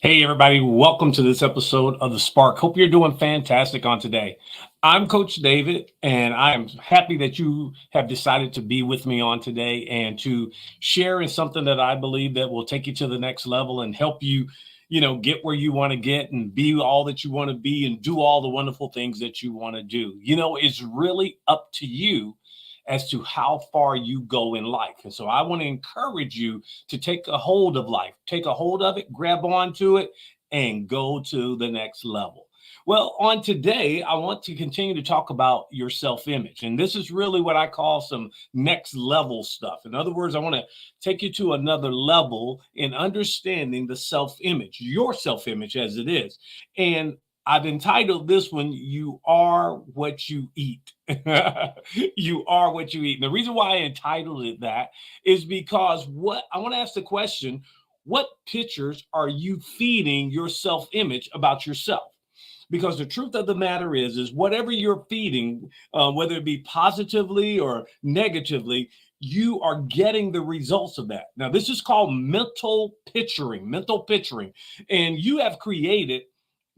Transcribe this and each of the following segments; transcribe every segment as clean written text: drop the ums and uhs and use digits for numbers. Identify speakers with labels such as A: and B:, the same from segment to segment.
A: Hey, everybody, welcome to this episode of The Spark. Hope you're doing fantastic on today. I'm Coach David, and I am happy that you have decided to be with me on today and to share in something that I believe that will take you to the next level and help you, get where you want to get and be all that you want to be and do all the wonderful things that you want to do. It's really up to you as to how far you go in life. And so I want to encourage you to take a hold of life, take a hold of it, grab onto it, and go to the next level. Well, on today, I want to continue to talk about your self image. And this is really what I call some next level stuff. In other words, I want to take you to another level in understanding the self image, your self image as it is. And I've entitled this one, You Are What You Eat. You are what you eat. And the reason why I entitled it that is because what I want to ask the question, what pictures are you feeding your self-image about yourself? Because the truth of the matter is whatever you're feeding, whether it be positively or negatively, you are getting the results of that. Now, this is called mental picturing, and you have created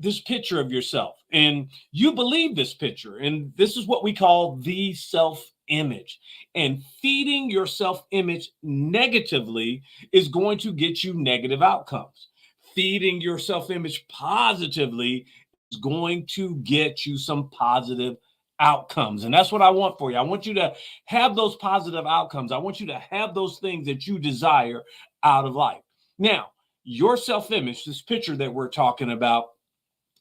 A: this picture of yourself and you believe this picture. And this is what we call the self image. And feeding your self image negatively is going to get you negative outcomes. Feeding your self image positively is going to get you some positive outcomes. And that's what I want for you. I want you to have those positive outcomes. I want you to have those things that you desire out of life. Now, your self image, this picture that we're talking about,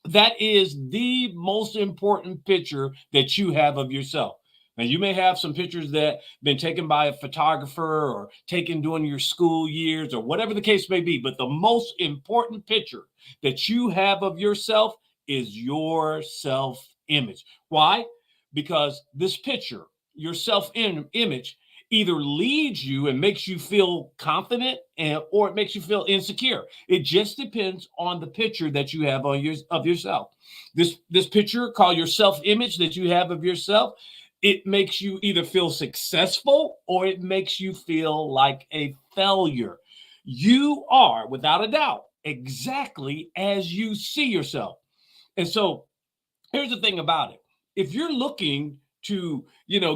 A: that is the most important picture that you have of yourself. Now, you may have some pictures that been taken by a photographer or taken during your school years or whatever the case may be, but the most important picture that you have of yourself is your self image. Why? Because this picture, your self image, either leads you and makes you feel confident or it makes you feel insecure. It just depends on the picture that you have of yourself. This picture called your self-image that you have of yourself, it makes you either feel successful or it makes you feel like a failure. You are, without a doubt, exactly as you see yourself. And so here's the thing about it. If you're looking to,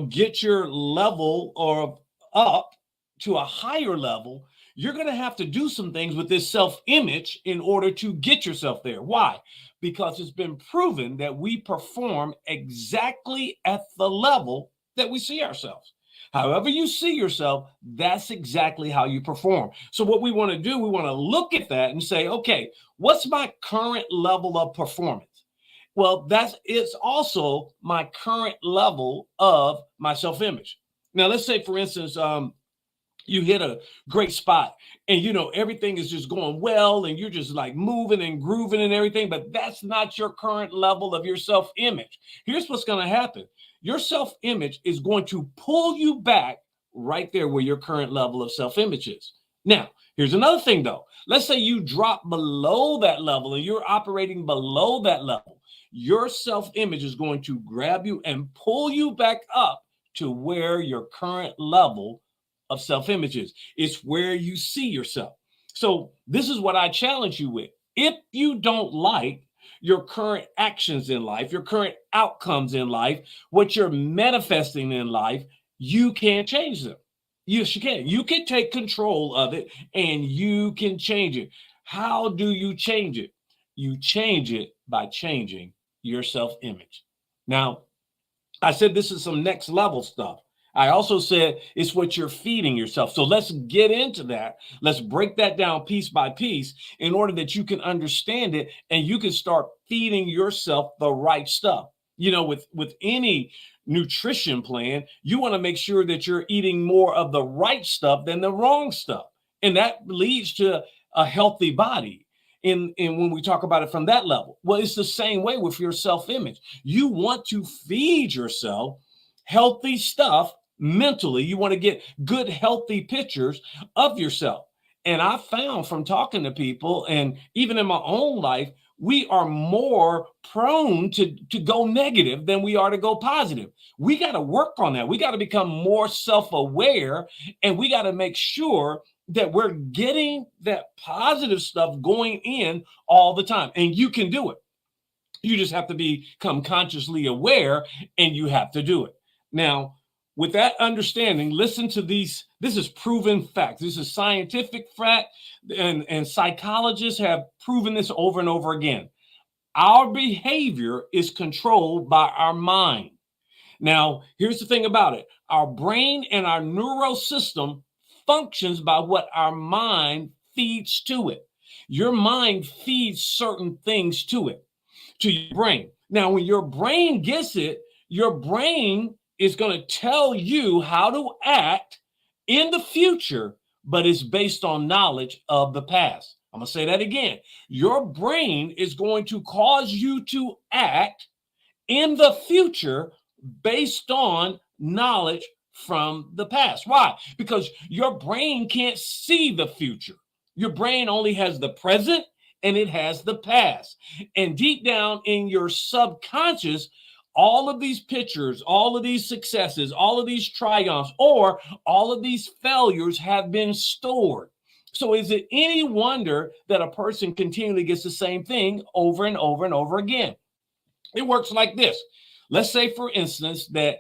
A: get your level or up to a higher level, you're going to have to do some things with this self image in order to get yourself there. Why? Because it's been proven that we perform exactly at the level that we see ourselves. However, you see yourself, that's exactly how you perform. So, what we want to do, we want to look at that and say, okay, what's my current level of performance? Well, that's it's also my current level of my self-image. Now, let's say, for instance, you hit a great spot and everything is just going well and you're just like moving and grooving and everything, but that's not your current level of your self-image. Here's what's going to happen. Your self-image is going to pull you back right there where your current level of self-image is. Now, here's another thing though. Let's say you drop below that level and you're operating below that level. Your self-image is going to grab you and pull you back up to where your current level of self-image is. It's where you see yourself. So this is what I challenge you with. If you don't like your current actions in life, your current outcomes in life, what you're manifesting in life, you can't change them. Yes, you can. You can take control of it and you can change it. How do you change it? You change it by changing your self image. Now, I said this is some next level stuff. I also said it's what you're feeding yourself. So let's get into that. Let's break that down piece by piece in order that you can understand it and you can start feeding yourself the right stuff. With any nutrition plan, you want to make sure that you're eating more of the right stuff than the wrong stuff. And that leads to a healthy body. In when we talk about it from that level. Well, it's the same way with your self-image. You want to feed yourself healthy stuff mentally. You want to get good, healthy pictures of yourself. And I found from talking to people and even in my own life, we are more prone to go negative than we are to go positive. We got to work on that. We got to become more self-aware and we got to make sure that we're getting that positive stuff going in all the time. And you can do it. You just have to become consciously aware, and you have to do it. Now, with that understanding, listen to these. This is proven fact. This is scientific fact, and psychologists have proven this over and over again. Our behavior is controlled by our mind. Now, here's the thing about it. Our brain and our neural system functions by what our mind feeds to it. Your mind feeds certain things to it, to your brain. Now, when your brain gets it, your brain is going to tell you how to act in the future, but it's based on knowledge of the past. I'm going to say that again. Your brain is going to cause you to act in the future based on knowledge from the past. Why? Because your brain can't see the future. Your brain only has the present and it has the past. And deep down in your subconscious, all of these pictures, all of these successes, all of these triumphs, or all of these failures have been stored. So is it any wonder that a person continually gets the same thing over and over and over again? It works like this. Let's say, for instance, that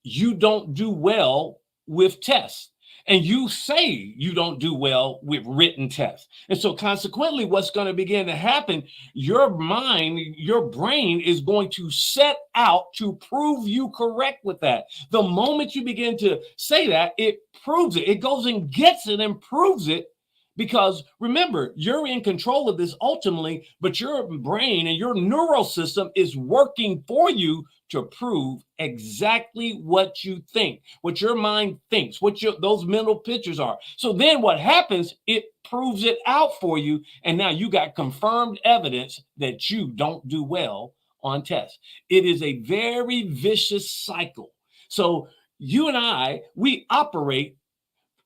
A: you don't do well with tests, and you say you don't do well with written tests. And so consequently, what's going to begin to happen, your mind, your brain is going to set out to prove you correct with that. The moment you begin to say that, it proves it. It goes and gets it and proves it. Because remember, you're in control of this ultimately, but your brain and your neural system is working for you to prove exactly what you think, what your mind thinks, what those mental pictures are. So then what happens, it proves it out for you. And now you got confirmed evidence that you don't do well on tests. It is a very vicious cycle. So you and I, we operate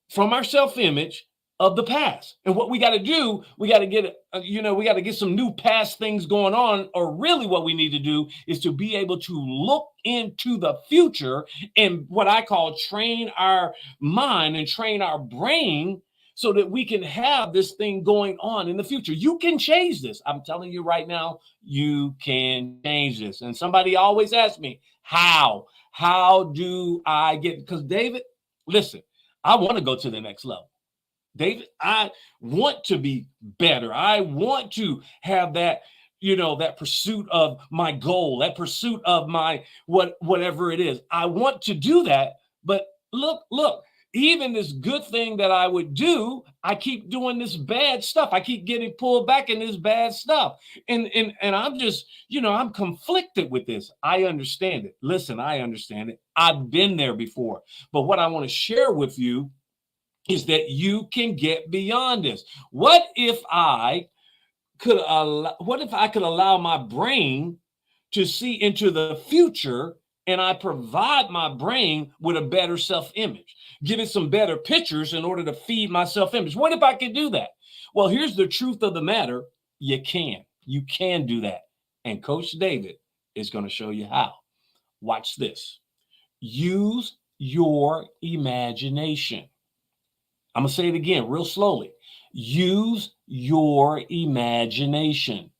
A: from our self-image of the past. And what we got to do, we got to get, we got to get some new past things going on. Or really what we need to do is to be able to look into the future and what I call train our mind and train our brain so that we can have this thing going on in the future. You can change this. I'm telling you right now, you can change this. And somebody always asks me, how do I get, because David, listen, I want to go to the next level. David, I want to be better. I want to have that, that pursuit of my goal, that pursuit of my whatever it is. I want to do that. But look, even this good thing that I would do, I keep doing this bad stuff. I keep getting pulled back in this bad stuff. And I'm just, I'm conflicted with this. I understand it. Listen, I understand it. I've been there before. But what I want to share with you is that you can get beyond this. What if I could allow my brain to see into the future, and I provide my brain with a better self-image, give it some better pictures in order to feed my self-image? What if I could do that? Well, here's the truth of the matter. You can do that. And Coach David is going to show you how. Watch this. Use your imagination. I'm going to say it again real slowly. Use your imagination.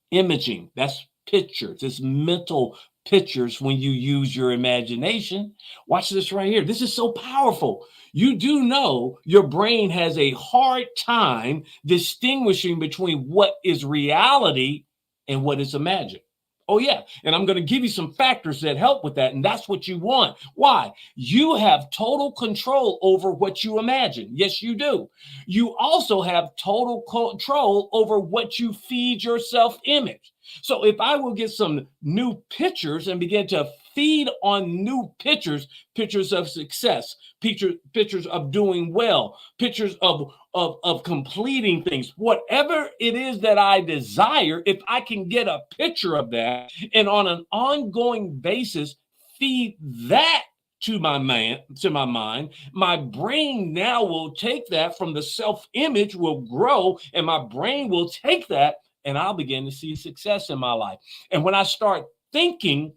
A: Imaging, that's pictures. It's mental pictures when you use your imagination. Watch this right here. This is so powerful. You do know your brain has a hard time distinguishing between what is reality and what is imagined. Oh, yeah. And I'm going to give you some factors that help with that. And that's what you want. Why? You have total control over what you imagine. Yes, you do. You also have total control over what you feed your self-image. So if I will get some new pictures and begin to feed on new pictures of success, pictures of doing well, pictures of completing things, whatever it is that I desire, if I can get a picture of that and on an ongoing basis feed that to my mind, my brain now will take that from the self-image will grow, and my brain will take that and I'll begin to see success in my life. And when I start thinking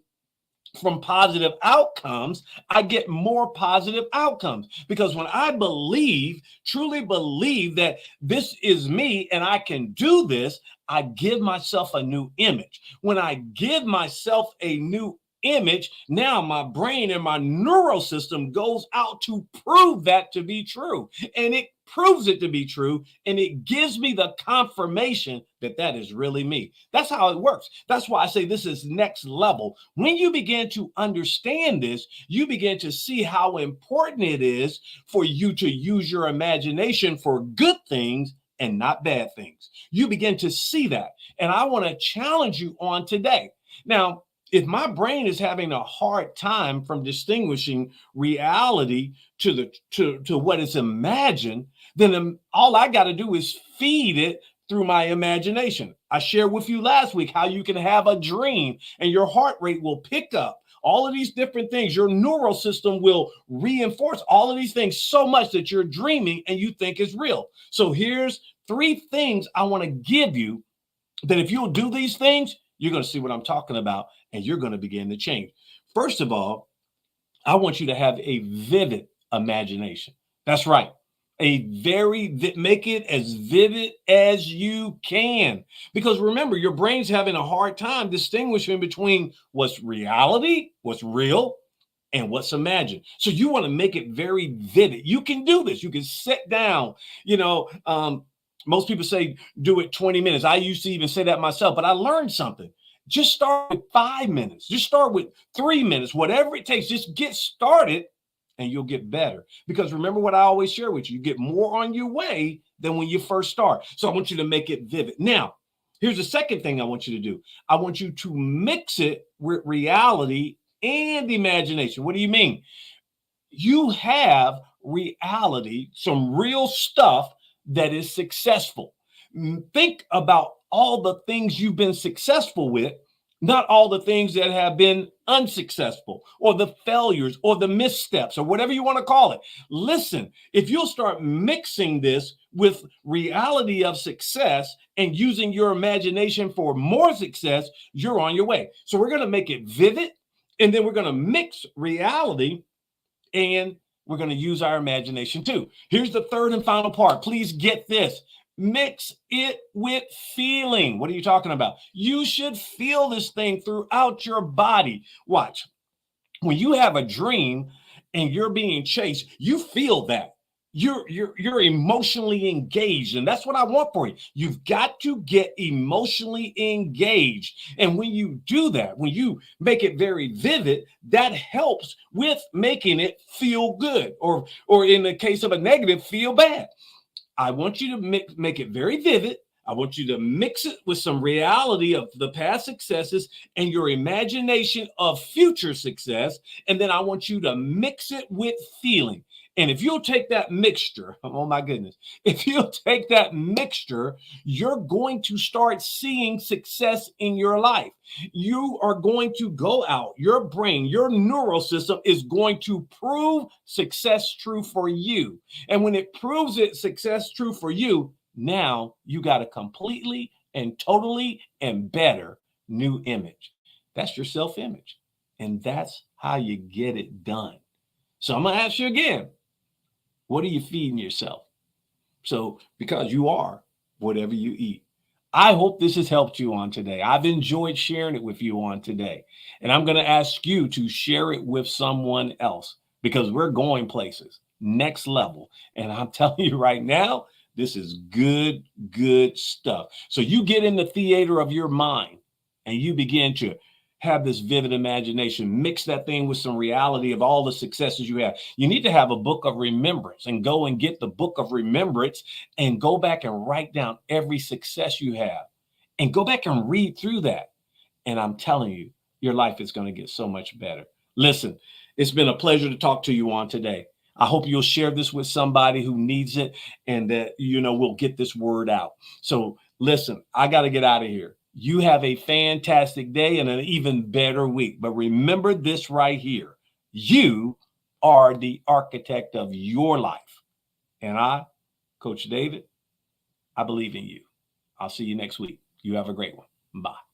A: from positive outcomes, I get more positive outcomes. Because when I believe, truly believe that this is me and I can do this, I give myself a new image. When I give myself a new image, now my brain and my neural system goes out to prove that to be true. And it proves it to be true. And it gives me the confirmation that that is really me. That's how it works. That's why I say this is next level. When you begin to understand this, you begin to see how important it is for you to use your imagination for good things and not bad things. You begin to see that. And I want to challenge you on today. Now, if my brain is having a hard time from distinguishing reality to what is imagined, then all I got to do is feed it through my imagination. I shared with you last week how you can have a dream and your heart rate will pick up. All of these different things, your neural system will reinforce all of these things so much that you're dreaming and you think it's real. So here's 3 things I want to give you that if you'll do these things, you're going to see what I'm talking about and you're going to begin to change. First of all, I want you to have a vivid imagination. That's right. Make it as vivid as you can. Because remember, your brain's having a hard time distinguishing between what's reality, what's real, and what's imagined. So you want to make it very vivid. You can do this. You can sit down, most people say do it 20 minutes. I used to even say that myself, but I learned something. Just start with 5 minutes. Just start with 3 minutes, whatever it takes. Just get started and you'll get better. Because remember what I always share with you, you get more on your way than when you first start. So I want you to make it vivid. Now, here's the second thing I want you to do. I want you to mix it with reality and imagination. What do you mean? You have reality, some real stuff that is successful. Think about all the things you've been successful with, not all the things that have been unsuccessful or the failures or the missteps or whatever you want to call it. Listen, if you'll start mixing this with reality of success and using your imagination for more success, you're on your way. So we're going to make it vivid and then we're going to mix reality and we're going to use our imagination too. Here's the third and final part. Please get this. Mix it with feeling. What are you talking about? You should feel this thing throughout your body. Watch. When you have a dream and you're being chased, you feel that. You're emotionally engaged, and that's what I want for you. You've got to get emotionally engaged, and when you do that, when you make it very vivid, that helps with making it feel good, or in the case of a negative, feel bad. I want you to make it very vivid. I want you to mix it with some reality of the past successes and your imagination of future success. And then I want you to mix it with feeling. And if you'll take that mixture, oh my goodness, if you'll take that mixture, you're going to start seeing success in your life. You are going to go out, your brain, your neural system is going to prove success true for you. And when it proves it success true for you, now you got a completely and totally and better new image. That's your self-image. And that's how you get it done. So I'm going to ask you again, what are you feeding yourself? So because you are whatever you eat. I hope this has helped you on today. I've enjoyed sharing it with you on today. And I'm going to ask you to share it with someone else because we're going places, next level. And I'm telling you right now, this is good stuff. So you get in the theater of your mind and you begin to have this vivid imagination, mix that thing with some reality of all the successes you have. You need to have a book of remembrance and go and get the book of remembrance and go back and write down every success you have and go back and read through that. And I'm telling you, your life is going to get so much better. Listen, it's been a pleasure to talk to you on today. I hope you'll share this with somebody who needs it and that, we'll get this word out. So listen, I got to get out of here. You have a fantastic day and an even better week. But remember this right here. You are the architect of your life. And I, Coach David, I believe in you. I'll see you next week. You have a great one. Bye.